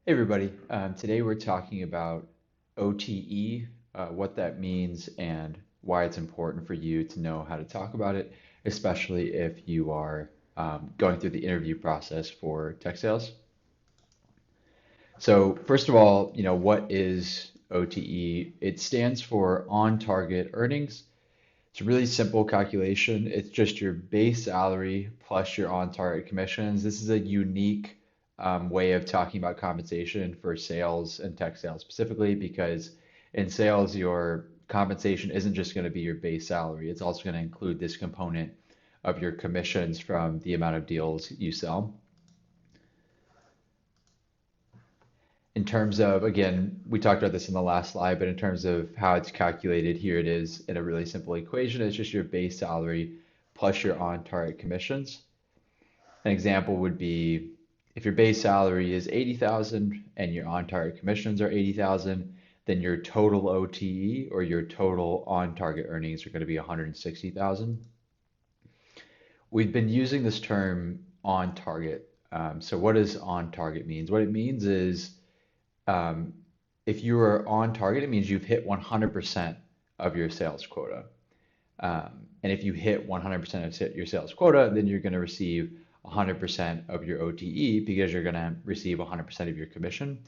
Hey everybody, today we're talking about OTE, what that means, and why it's important for you to know how to talk about it, especially if you are going through the interview process for tech sales. So first of all, what is OTE? It stands for on target earnings. It's a really simple calculation. It's just your base salary plus your on-target commissions. This is a unique way of talking about compensation for sales and tech sales specifically because in sales, your compensation isn't just going to be your base salary. It's also going to include this component of your commissions from the amount of deals you sell. In terms of, again, we talked about this in the last slide, but in terms of how it's calculated, here it is in a really simple equation. It's just your base salary plus your on-target commissions. An example would be if your base salary is 80,000 and your on-target commissions are 80,000, then your total OTE or your total on-target earnings are going to be 160,000. We've been using this term on target. So what does on target means? What it means is um, if you are on target, it means you've hit 100% of your sales quota. And if you hit 100% of your sales quota, then you're going to receive 100% of your OTE because you're going to receive 100% of your commission.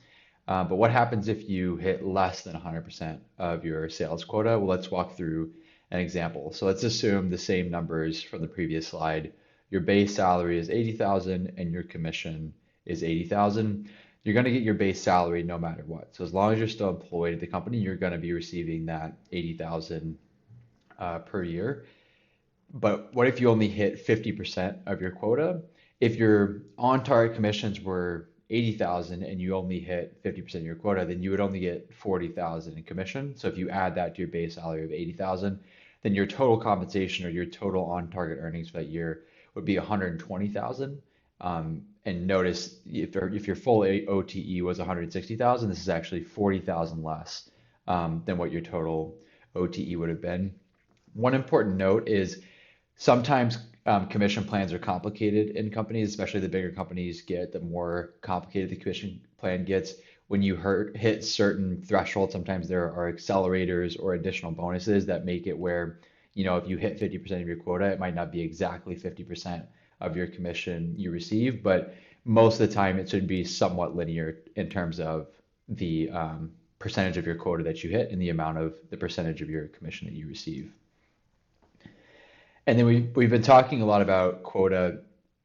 But what happens if you hit less than 100% of your sales quota? Well, let's walk through an example. So let's assume the same numbers from the previous slide. Your base salary is 80,000 and your commission is 80,000. You're going to get your base salary no matter what. So as long as you're still employed at the company, you're going to be receiving that 80,000 per year. But what if you only hit 50% of your quota? If your on-target commissions were 80,000 and you only hit 50% of your quota, then you would only get 40,000 in commission. So if you add that to your base salary of 80,000, then your total compensation or your total on-target earnings for that year would be 120,000. And notice if your full OTE was 160,000, this is actually 40,000 less than what your total OTE would have been. One important note is sometimes commission plans are complicated in companies, especially the bigger companies get, the more complicated the commission plan gets. When you hit certain thresholds, sometimes there are accelerators or additional bonuses that make it where, if you hit 50% of your quota, it might not be exactly 50% of your commission you receive, but most of the time it should be somewhat linear in terms of the percentage of your quota that you hit and the amount of the percentage of your commission that you receive. And then we've been talking a lot about quota,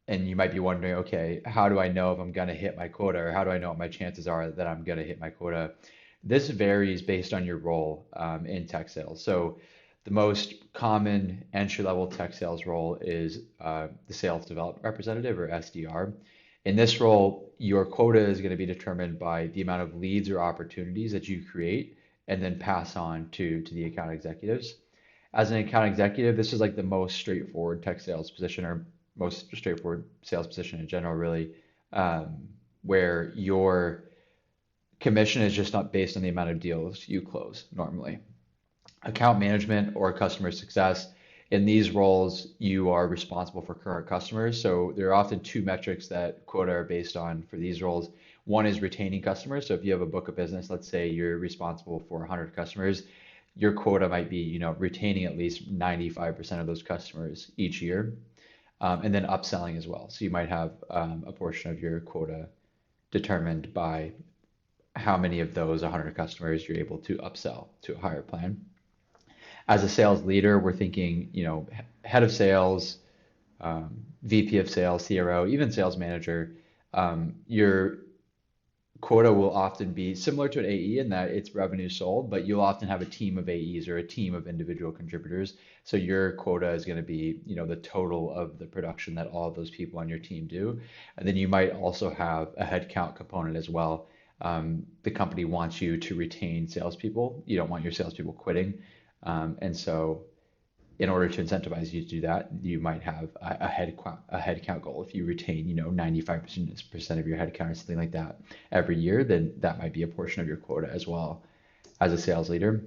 and you might be wondering, okay, how do I know if I'm going to hit my quota, or how do I know what my chances are that I'm going to hit my quota? This varies based on your role in tech sales. So the most common entry-level tech sales role is the sales development representative or SDR. In this role, your quota is going to be determined by the amount of leads or opportunities that you create and then pass on to the account executives. As an account executive, this is like the most straightforward tech sales position or most straightforward sales position in general, really, where your commission is just not based on the amount of deals you close normally. Account management or customer success, in these roles, you are responsible for current customers. So there are often two metrics that quota are based on for these roles. One is retaining customers. So if you have a book of business, let's say you're responsible for 100 customers, your quota might be, retaining at least 95% of those customers each year, and then upselling as well. So you might have a portion of your quota determined by how many of those 100 customers you're able to upsell to a higher plan. As a sales leader, we're thinking, head of sales, VP of sales, CRO, even sales manager. Your quota will often be similar to an AE in that it's revenue sold, but you'll often have a team of AEs or a team of individual contributors. So your quota is going to be, the total of the production that all of those people on your team do. And then you might also have a headcount component as well. The company wants you to retain salespeople. You don't want your salespeople quitting. And so in order to incentivize you to do that, you might have a headcount goal. If you retain, 95% of your headcount or something like that every year, then that might be a portion of your quota as well as a sales leader.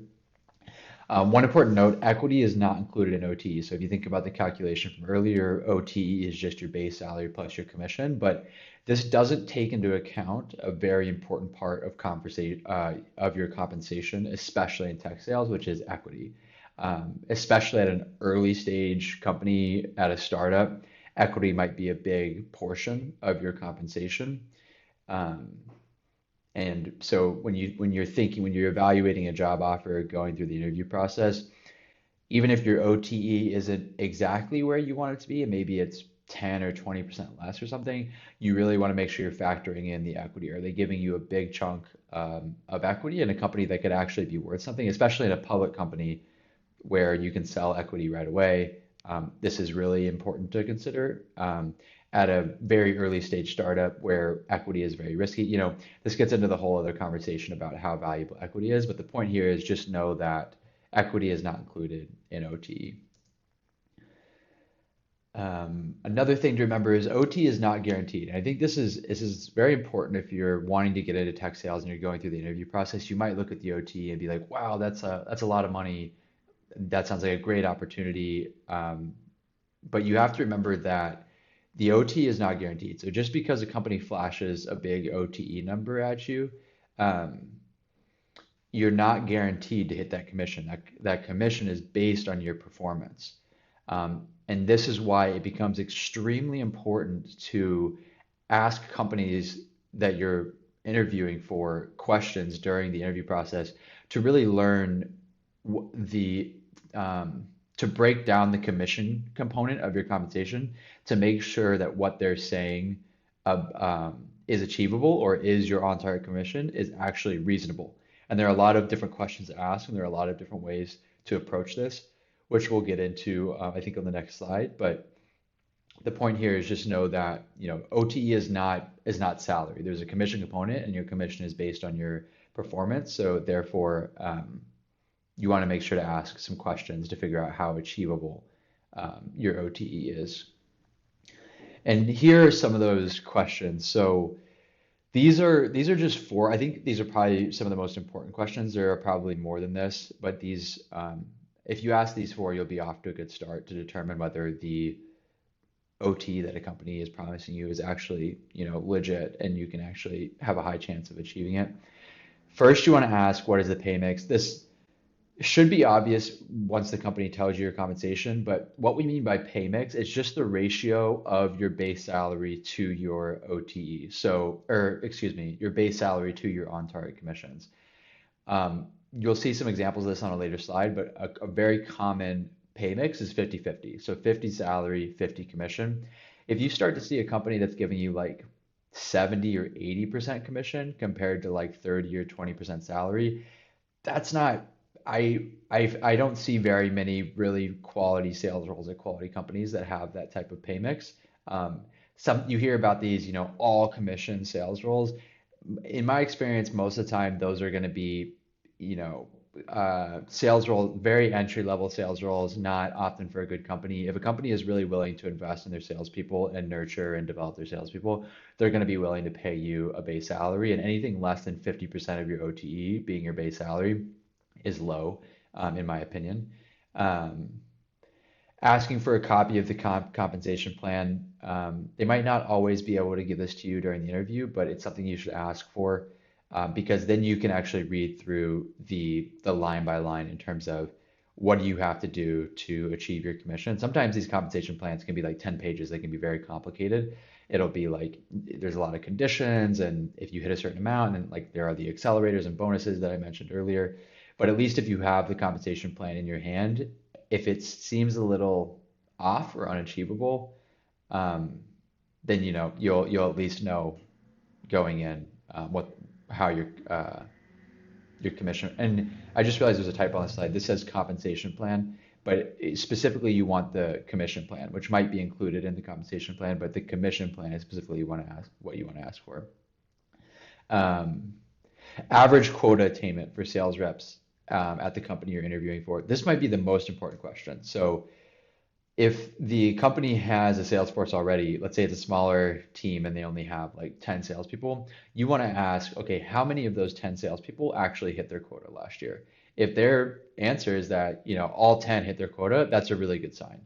One important note, equity is not included in OTE. So if you think about the calculation from earlier, OTE is just your base salary plus your commission, but this doesn't take into account a very important part of conversation of your compensation, especially in tech sales, which is equity. Especially at an early stage company, at a startup, equity might be a big portion of your compensation. Um, and so when you're evaluating a job offer, going through the interview process, even if your OTE isn't exactly where you want it to be, and maybe it's 10 or 20% less or something, you really want to make sure you're factoring in the equity. Are they giving you a big chunk of equity in a company that could actually be worth something, especially in a public company where you can sell equity right away? This is really important to consider. At a very early stage startup where equity is very risky, this gets into the whole other conversation about how valuable equity is. But the point here is just know that equity is not included in OTE. Another thing to remember is OT is not guaranteed. And I think this is very important if you're wanting to get into tech sales and you're going through the interview process. You might look at the OT and be like, "Wow, that's a lot of money. That sounds like a great opportunity." But you have to remember that the OT is not guaranteed. So just because a company flashes a big OTE number at you, um, you're not guaranteed to hit that commission. That commission is based on your performance. And this is why it becomes extremely important to ask companies that you're interviewing for questions during the interview process to really learn the to break down the commission component of your compensation to make sure that what they're saying is achievable or is your on-target commission is actually reasonable. And there are a lot of different questions to ask, and there are a lot of different ways to approach this, which we'll get into, I think, on the next slide. But the point here is just know that OTE is not salary. There's a commission component, and your commission is based on your performance. So therefore, you want to make sure to ask some questions to figure out how achievable your OTE is. And here are some of those questions. So these are just four. I think these are probably some of the most important questions. There are probably more than this, but if you ask these four, you'll be off to a good start to determine whether the OT that a company is promising you is actually, legit and you can actually have a high chance of achieving it. First, you want to ask, what is the pay mix? This should be obvious once the company tells you your compensation, but what we mean by pay mix is just the ratio of your base salary to your OTE. So, or excuse me, your base salary to your on-target commissions. You'll see some examples of this on a later slide, but a very common pay mix is 50-50. So 50 salary, 50 commission. If you start to see a company that's giving you like 70 or 80% commission compared to like 30 or 20% salary, that's not, I don't see very many really quality sales roles at quality companies that have that type of pay mix. Some you hear about these, all commission sales roles. In my experience, most of the time those are going to be, you know, sales role, very entry level sales roles, not often for a good company. If a company is really willing to invest in their salespeople and nurture and develop their salespeople, they're going to be willing to pay you a base salary, and anything less than 50% of your OTE being your base salary is low, in my opinion. Um, Asking for a copy of the compensation plan. They might not always be able to give this to you during the interview, but it's something you should ask for, because then you can actually read through the line by line in terms of what do you have to do to achieve your commission. Sometimes these compensation plans can be like 10 pages. They can be very complicated. It'll be like there's a lot of conditions, and if you hit a certain amount, and like there are the accelerators and bonuses that I mentioned earlier. But at least if you have the compensation plan in your hand, if it seems a little off or unachievable, um, then you'll at least know going in, what how your commission. And I just realized there's a typo on the slide. This says compensation plan, but specifically you want the commission plan, which might be included in the compensation plan, but the commission plan is specifically what you want to ask for. Um, Average quota attainment for sales reps at the company you're interviewing for. This might be the most important question. So if the company has a sales force already, let's say it's a smaller team and they only have like 10 salespeople, you want to ask, okay, how many of those 10 salespeople actually hit their quota last year? If their answer is that, all 10 hit their quota, that's a really good sign.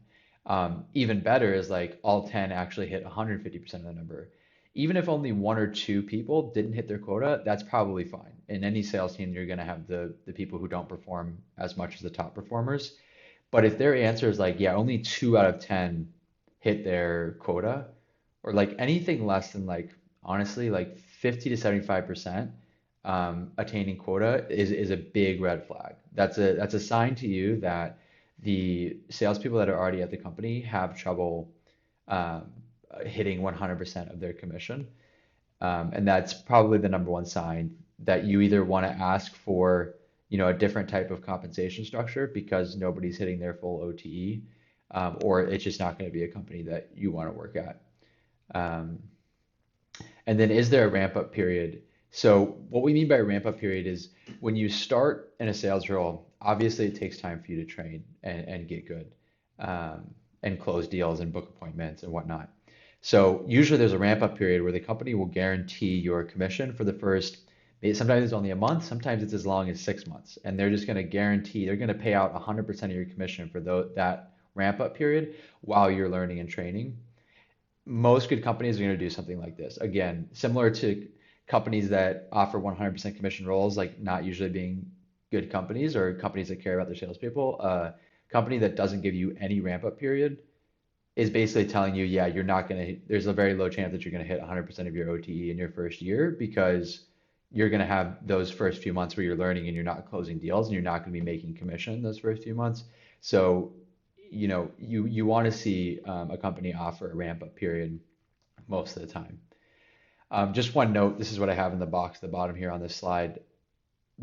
Even better is like all 10 actually hit 150% of the number. Even if only one or two people didn't hit their quota, that's probably fine. In any sales team, you're going to have the people who don't perform as much as the top performers. But if their answer is like, yeah, only 2 out of 10 hit their quota, or like anything less than like, honestly, like 50 to 75% attaining quota is a big red flag. That's a sign to you that the salespeople that are already at the company have trouble um, hitting 100% of their commission. And that's probably the number one sign that you either want to ask for, a different type of compensation structure because nobody's hitting their full OTE, or it's just not going to be a company that you want to work at. Um, and then is there a ramp up period? So what we mean by a ramp up period is when you start in a sales role, obviously it takes time for you to train and get good, and close deals and book appointments and whatnot. So usually there's a ramp up period where the company will guarantee your commission for the first, sometimes it's only a month, sometimes it's as long as 6 months. And they're just going to guarantee, they're going to pay out 100% of your commission for that ramp up period while you're learning and training. Most good companies are going to do something like this. Again, similar to companies that offer 100% commission roles, like not usually being good companies or companies that care about their salespeople. A company that doesn't give you any ramp up period is basically telling you, yeah, you're not going to, there's a very low chance that you're going to hit 100% of your OTE in your first year because you're going to have those first few months where you're learning and you're not closing deals and you're not going to be making commission those first few months. So, you want to see a company offer a ramp up period most of the time. Just one note, this is what I have in the box at the bottom here on this slide.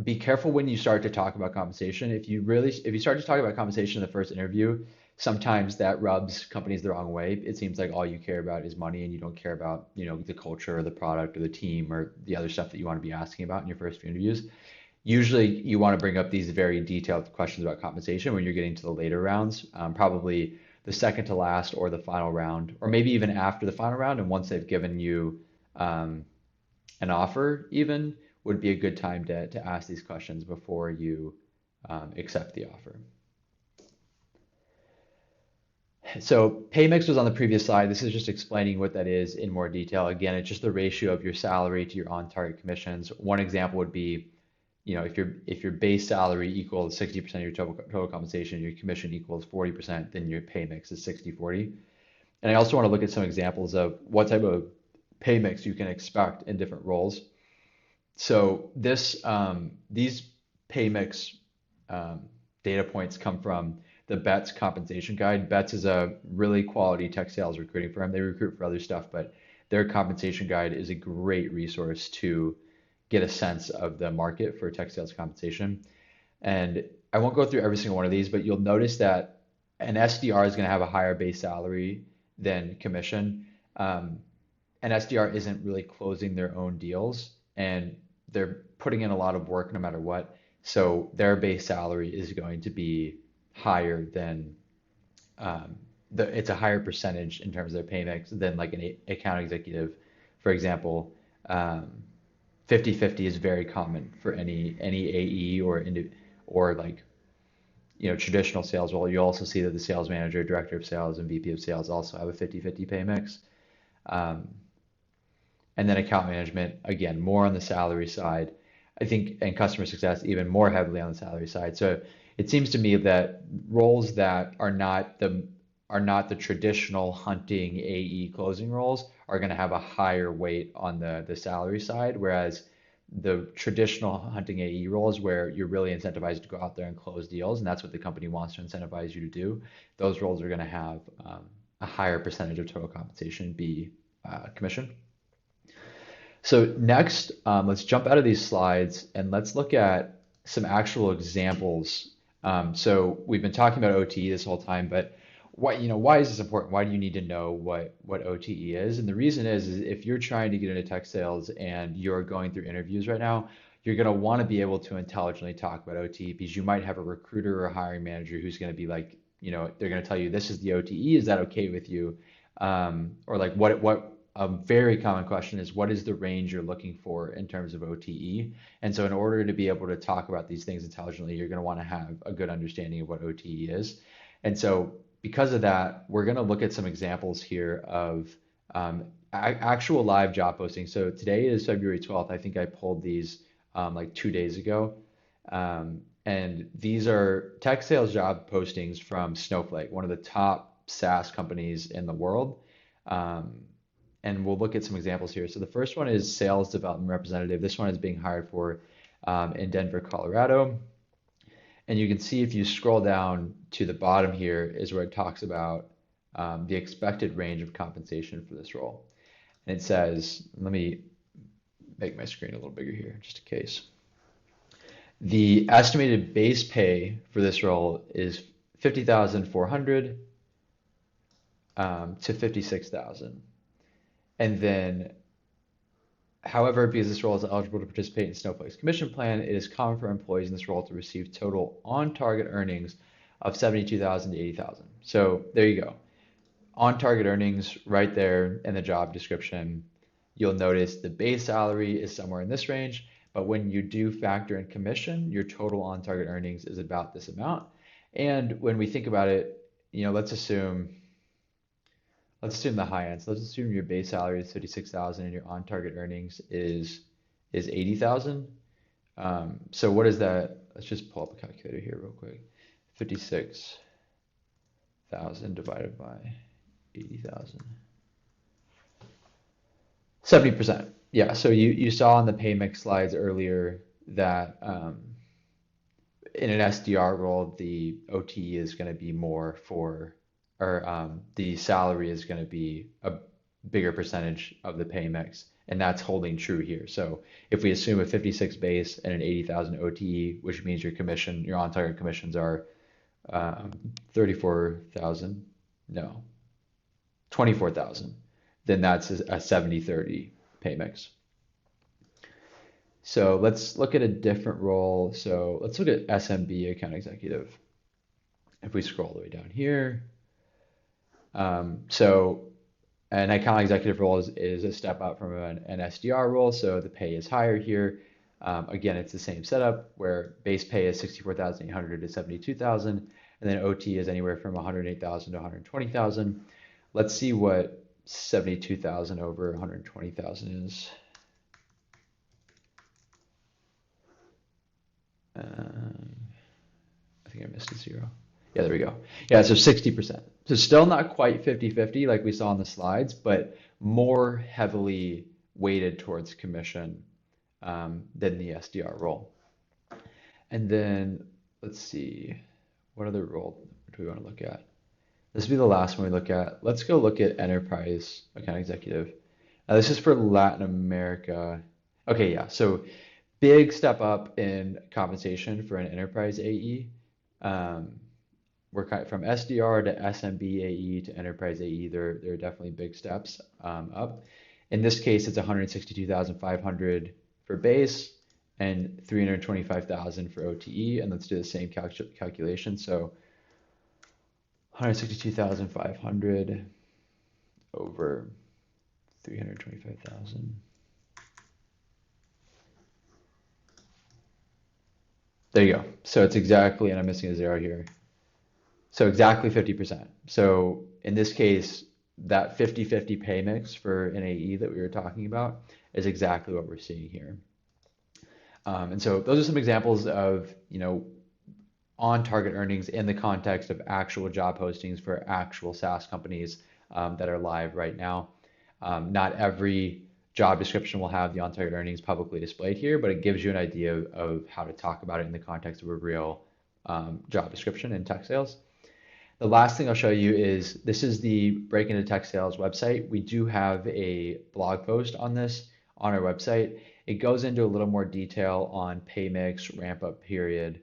Be careful when you start to talk about compensation. If you start to talk about compensation in the first interview, sometimes that rubs companies the wrong way. It seems like all you care about is money and you don't care about, the culture or the product or the team or the other stuff that you want to be asking about in your first few interviews. Usually you want to bring up these very detailed questions about compensation when you're getting to the later rounds, probably the second to last or the final round, or maybe even after the final round. And once they've given you um, an offer, even would be a good time to ask these questions before you accept the offer. So pay mix was on the previous slide. This is just explaining what that is in more detail. Again, it's just the ratio of your salary to your on-target commissions. One example would be, if your base salary equals 60% of your total compensation, your commission equals 40%, then your pay mix is 60-40. And I also want to look at some examples of what type of pay mix you can expect in different roles. So these pay mix data points come from the Bets compensation guide. Bets is a really quality tech sales recruiting firm. They recruit for other stuff, but their compensation guide is a great resource to get a sense of the market for tech sales compensation. And I won't go through every single one of these, but you'll notice that an SDR is going to have a higher base salary than commission. An SDR isn't really closing their own deals and they're putting in a lot of work no matter what. So their base salary is going to be higher than it's a higher percentage in terms of their pay mix than like an account executive, for example. 50-50 is very common for any AE or like traditional sales role. You also see that the sales manager, director of sales, and VP of sales also have a 50-50 pay mix. And then account management, again, more on the salary side. I think, and customer success even more heavily on the salary side. So it seems to me that roles that are not the traditional hunting AE closing roles are going to have a higher weight on the salary side, whereas the traditional hunting AE roles where you're really incentivized to go out there and close deals, and that's what the company wants to incentivize you to do, those roles are going to have a higher percentage of total compensation be commission. So next, let's jump out of these slides and let's look at some actual examples. So we've been talking about OTE this whole time, but why is this important? Why do you need to know what OTE is? And the reason is if you're trying to get into tech sales and you're going through interviews right now, you're going to want to be able to intelligently talk about OTE because you might have a recruiter or a hiring manager who's going to be like, they're going to tell you this is the OTE. Is that okay with you? Or like what a very common question is what is the range you're looking for in terms of OTE? And so in order to be able to talk about these things intelligently, you're going to want to have a good understanding of what OTE is. And so because of that, we're going to look at some examples here of actual live job postings. So today is February 12th. I think I pulled these like 2 days ago. And these are tech sales job postings from Snowflake, one of the top SaaS companies in the world. And we'll look at some examples here. So the first one is sales development representative. This one is being hired for in Denver, Colorado. And you can see if you scroll down to the bottom here is where it talks about the expected range of compensation for this role. And it says, let me make my screen a little bigger here just in case. The estimated base pay for this role is $50,400 to $56,000. And then, however, because this role is eligible to participate in Snowflake's commission plan, it is common for employees in this role to receive total on-target earnings of $72,000 to $80,000. So there you go. On-target earnings right there in the job description. You'll notice the base salary is somewhere in this range, but when you do factor in commission, your total on-target earnings is about this amount. And when we think about it, let's assume the high end. So let's assume your base salary is 56,000 and your on-target earnings is 80,000. So what is that? Let's just pull up a calculator here real quick. 56,000 divided by 80,000. 70%. Yeah, so you saw on the pay mix slides earlier that in an SDR role, the OTE is going to be more the salary is going to be a bigger percentage of the pay mix, and that's holding true here. So if we assume a 56 base and an 80,000 OTE, which means your on-target commissions are 34,000, no, 24,000, then that's a 70-30 pay mix. So let's look at a different role. So let's look at SMB account executive. If we scroll all the way down here. So an account executive role is a step up from an SDR role, so the pay is higher here. Again, it's the same setup where base pay is 64,800 to 72,000, and then OT is anywhere from 108,000 to 120,000. Let's see what 72,000 over 120,000 is. I think I missed a zero. Yeah, there we go. Yeah, so 60%. So still not quite 50-50 like we saw on the slides, but more heavily weighted towards commission than the SDR role. And then let's see, what other role do we want to look at? This will be the last one we look at. Let's go look at enterprise account executive. Now this is for Latin America. Okay, yeah, so big step up in compensation for an enterprise AE. We're from SDR to SMB AE to enterprise AE. There are definitely big steps up. In this case, it's 162,500 for base and 325,000 for OTE. And let's do the same calculation. So 162,500 over 325,000. There you go. So it's exactly, and I'm missing a zero here. So exactly 50%. So in this case, that 50-50 pay mix for an AE that we were talking about is exactly what we're seeing here. And so those are some examples of, on-target earnings in the context of actual job postings for actual SaaS companies that are live right now. Not every job description will have the on-target earnings publicly displayed here, but it gives you an idea of how to talk about it in the context of a real job description in tech sales. The last thing I'll show you is this is the Break Into Tech Sales website. We do have a blog post on this on our website. It goes into a little more detail on pay mix, ramp up period,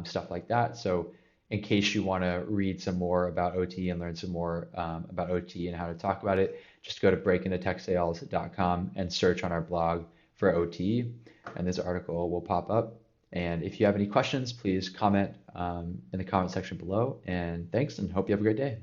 stuff like that. So in case you want to read some more about OT and learn some more about OT and how to talk about it, just go to breakintotechsales.com and search on our blog for OT, and this article will pop up. And if you have any questions, please comment in the comment section below. And thanks, and hope you have a great day.